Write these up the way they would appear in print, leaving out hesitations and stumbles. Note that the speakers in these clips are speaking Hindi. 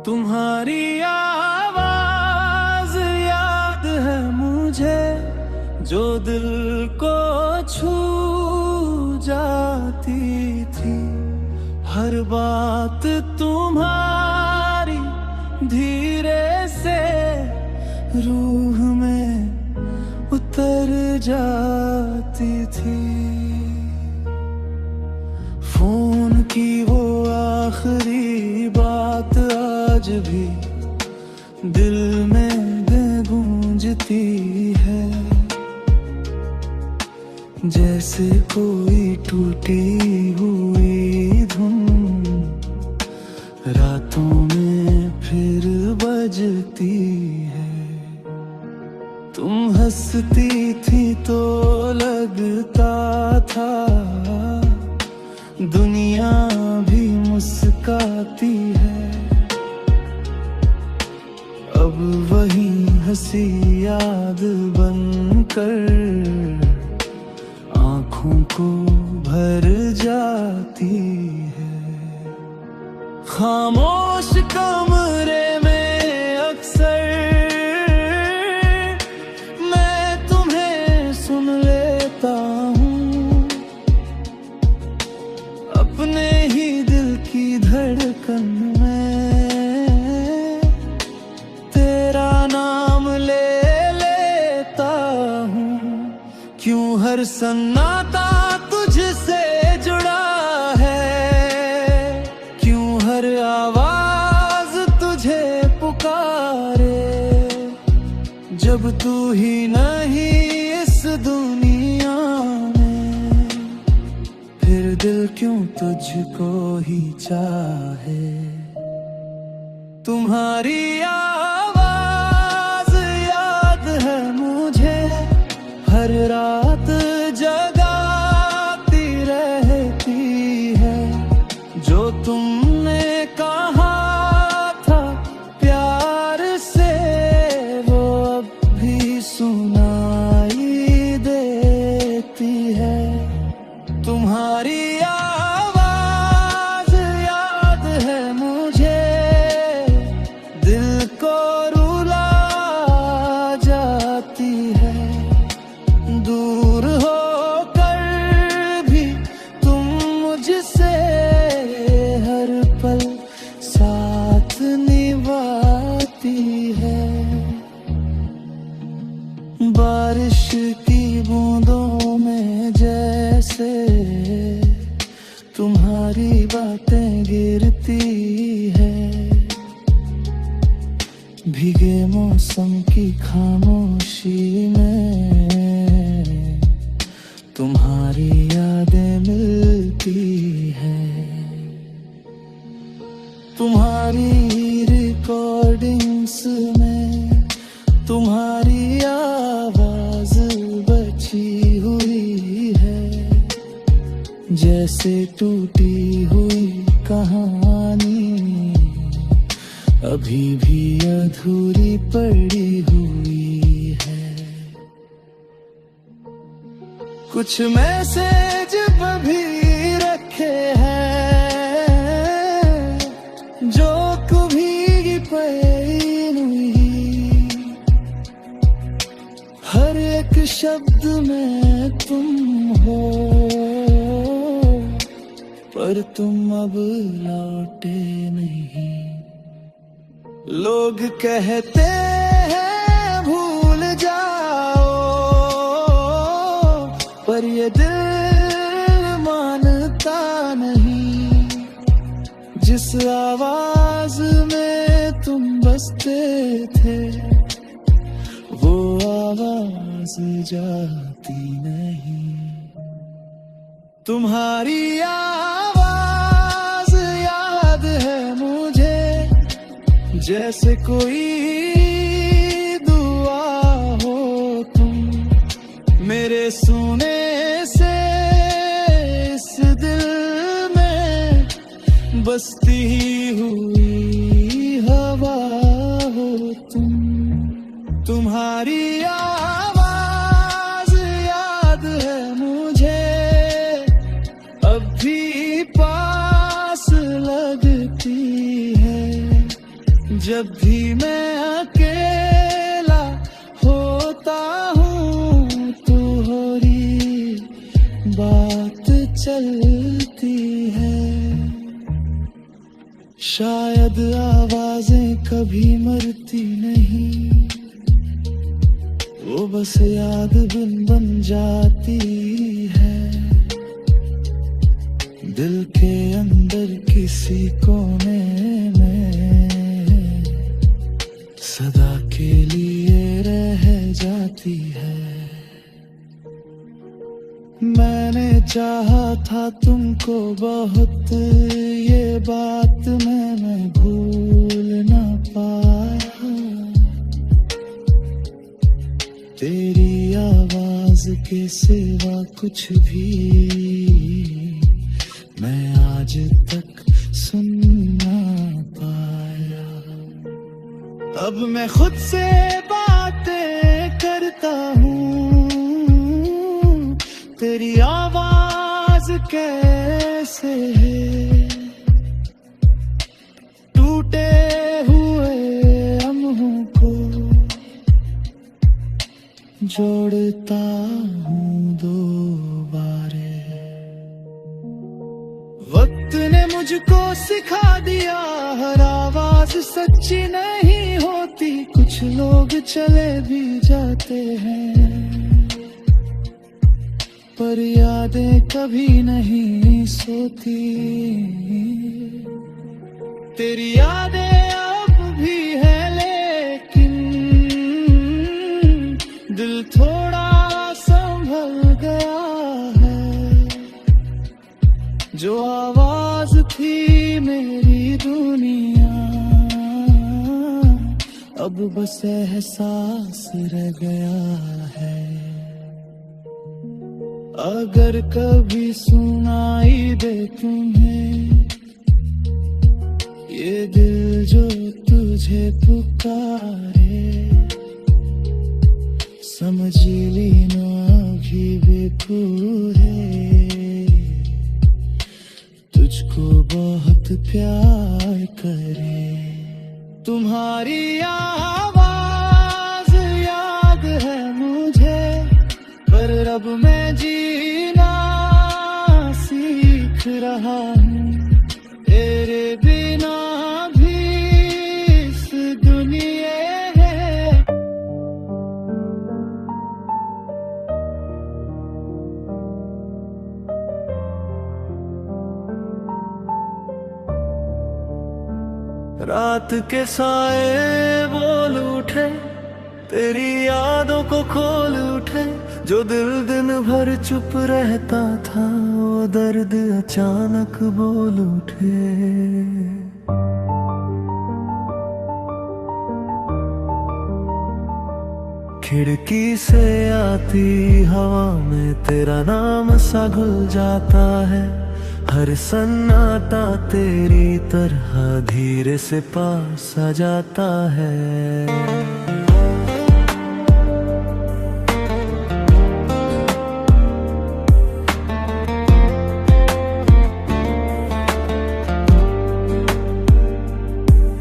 तुम्हारी आवाज याद है मुझे, जो दिल को छू जाती थी। हर बात तुम्हारी धीरे से रूह में उतर जाती थी। फोन की वो आखिरी बात आज भी दिल में गूंजती है, जैसे कोई टूटी हुई धुन रातों में फिर बजती है। तुम हंसती थी तो लगता था दुनिया भी मुस्काती है। अब वही हंसी याद बनकर आँखों को भर जाती है। खामोश कमरे में अक्सर मैं तुम्हें सुन लेता हूँ, अपने ही दिल की धड़कन में तेरा नाम ले लेता हूँ। क्यों हर सन्नाटा तुझसे जुड़ा है, क्यों हर आवाज तुझे पुकारे, जब तू ही नहीं इस दुनिया में, फिर दिल क्यों तुझको ही चाहे। तुम्हारी आवाज याद है मुझे, हर रात जगाती रहती है। जो तुमने कहा था प्यार से, वो अब भी सुनाई देती है। तुम्हारी आवाज याद है मुझे, दिल को रुला जाती है। दूर होकर भी तुम मुझसे हर पल साथ निभाती है। बारिश की बूंदों में जैसे तुम्हारी बातें गिरती है, भीगे मौसम की खामोशी में तुम्हारी यादें मिलती है। तुम्हारी रिकॉर्डिंग्स में तुम्हारी आवाज बची हुई है, जैसे टूटी हुई कहानी अभी भी अधूरी पड़ी हुई है। कुछ मैसेज भी रखे हैं जो कभी पड़ी हुई, हर एक शब्द में तुम हो, पर तुम अब लौटे नहीं। लोग कहते हैं भूल जाओ, पर ये दिल मानता नहीं। जिस आवाज में तुम बसते थे, वो आवाज जाती नहीं। तुम्हारी आवाज याद है मुझे, जैसे कोई दुआ हो तुम मेरे सुने से। इस दिल में बसती हुई हवा हो तुम। तुम्हारी आवाज याद है मुझे, अब भी पास लगती है। जब भी मैं अकेला होता हूँ तुम्हारी बात चलती है। शायद आवाजें कभी मरती नहीं, वो बस याद बिन बन जाती है। दिल के अंदर किसी कोने में सदा के लिए रह जाती है। मैंने चाहा था तुमको बहुत, ये बात मैं भूल ना पाया। तेरी आवाज के सिवा कुछ भी मैं आज तक सुन ना पाया। अब मैं खुद से बातें करता हूँ, तेरी आवाज कैसे है। टूटे हुए लम्हों को जोड़ता हूँ दोबारे। वक्त ने मुझको सिखा दिया हर आवाज सच्ची नहीं होती। कुछ लोग चले भी जाते हैं पर यादें कभी नहीं सोती। तेरी यादें अब भी है लेकिन दिल थोड़ा संभल गया है। जो आवाज थी मेरी दुनिया अब बस एहसास रह गया है। अगर कभी सुनाई दे तुम्हें ये दिल जो तुझे पुकारे, समझ लेना अभी भी पूरे तुझको बहुत प्यार करे। तुम्हारी आवाज याद है मुझे, पर अब मैं जीना सीख रहा हूँ। तेरे बिना भी इस दुनिया है। रात के साए बोल उठे, तेरी यादों को खोल उठे। जो दिल दिन भर चुप रहता था वो दर्द अचानक बोल उठे। खिड़की से आती हवा में तेरा नाम सा घुल जाता है। हर सन्नाटा तेरी तरह धीरे से पास आ जाता है।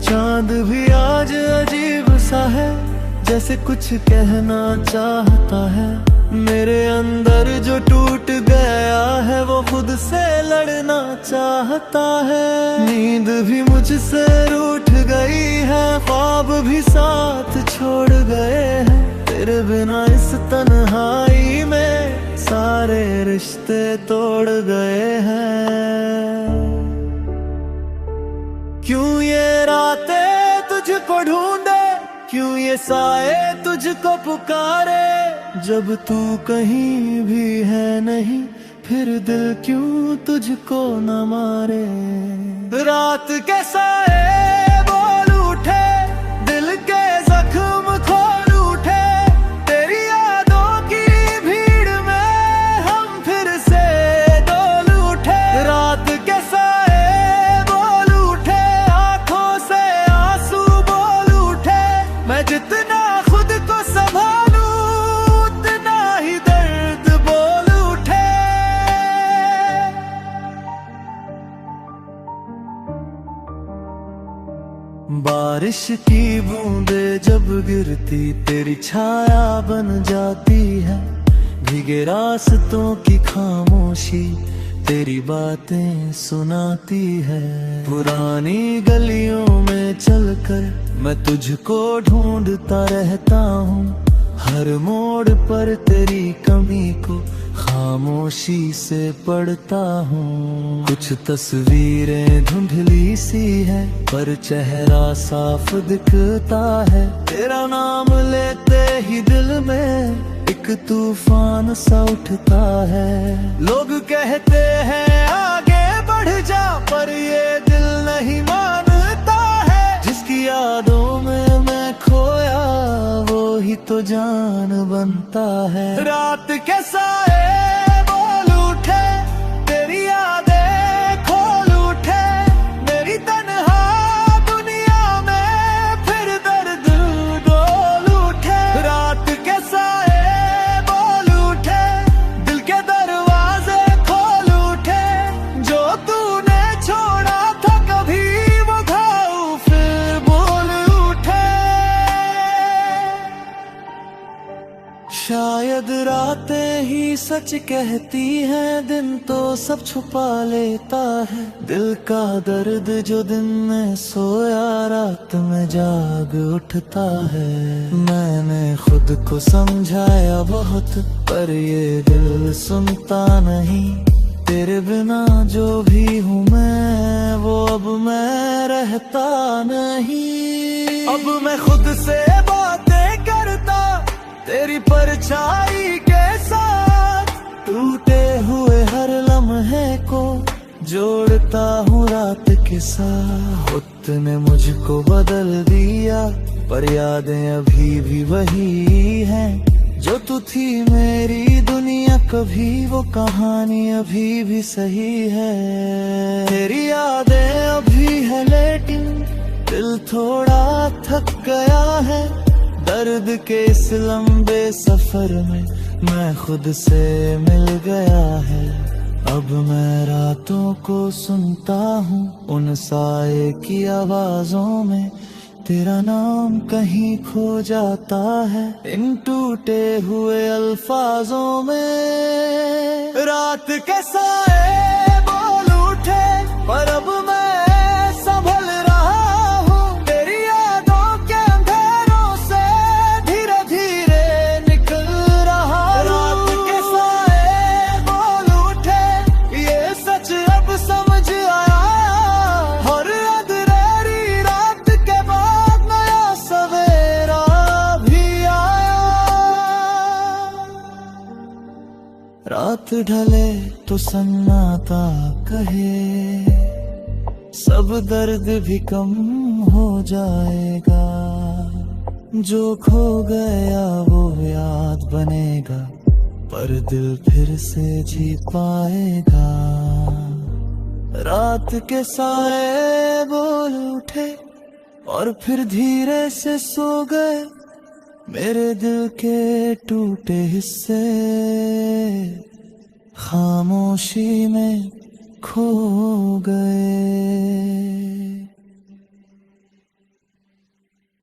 चांद भी आज अजीब सा है, जैसे कुछ कहना चाहता है। मेरे अंदर जो टूट गया है वो खुद से लड़ना चाहता है। नींद भी मुझसे रूठ गई है, ख्वाब भी साथ छोड़ गए हैं। तेरे बिना इस तन्हाई में सारे रिश्ते तोड़ गए हैं। क्यों ये रातें तुझको ढूंढे, क्यों ये साए तुझको पुकारे। जब तू कहीं भी है नहीं, फिर दिल क्यों तुझको न मारे। रात के साए बोल उठे, दिल के जख्म खोल उठे। तेरी यादों की भीड़ में हम फिर से डोल उठे। रात के साए बोल उठे, आंखों से आंसू बोल उठे। मैं जितना खुद को संभालूं उतना ही दर्द बोल उठे। बारिश की बूंदे जब गिरती तेरी छाया बन जाती है, भीगे रास्तों की खामोशी तेरी बातें सुनाती है। पुरानी गलियों में चलकर मैं तुझको ढूंढता रहता हूँ, हर मोड़ पर तेरी कमी को खामोशी से पढ़ता हूँ। कुछ तस्वीरें धुंधली सी है पर चेहरा साफ दिखता है, तेरा नाम लेते ही दिल में एक तूफान सा उठता है। लोग कहते हैं आगे बढ़ जा, पर ये दिल नहीं मानता है। जिसकी यादों में मैं खोया वो ही तो जान बनता है। रात के साए बोल उठे, तेरी यादें खोल उठे, मेरी तन्हा दुनिया में फिर दर्द डोल उठे। रात के साए शायद रातें ही सच कहती हैं, दिन तो सब छुपा लेता है। दिल का दर्द जो दिन में सोया रात में जाग उठता है। मैंने खुद को समझाया बहुत पर ये दिल सुनता नहीं। तेरे बिना जो भी हूँ मैं वो अब मैं रहता नहीं। अब मैं खुद से बातें करता तेरी परछाई के साथ, टूटे हुए हर लम्हे को जोड़ता हूँ रात के साथ। वक्त ने मुझको बदल दिया पर यादें अभी भी वही हैं। जो तू थी मेरी दुनिया कभी, वो कहानी अभी भी सही है। तेरी यादें अभी है लेकिन दिल थोड़ा थक गया है। दर्द के इस लंबे सफर में मैं खुद से मिल गया है। अब मैं रातों को सुनता हूँ उन साए की आवाजों में, तेरा नाम कहीं खो जाता है इन टूटे हुए अल्फाजों में। रात के साए बोल उठे पर अब मैं संभल रहा हूँ। तेरी यादों के अंधेरों से धीरे धीरे निकल रहा हूँ। रात के साए बोल उठे ये सच अब समझ आया। हर अधूरी रात के बाद नया सवेरा भी आया। रात ढले तो सन्नाटा कहे, सब दर्द भी कम हो जाएगा। जो खो गया वो याद बनेगा पर दिल फिर से जी पाएगा। रात के साए बोल उठे और फिर धीरे से सो गए, मेरे दिल के टूटे हिस्से खामोशी में खो गए।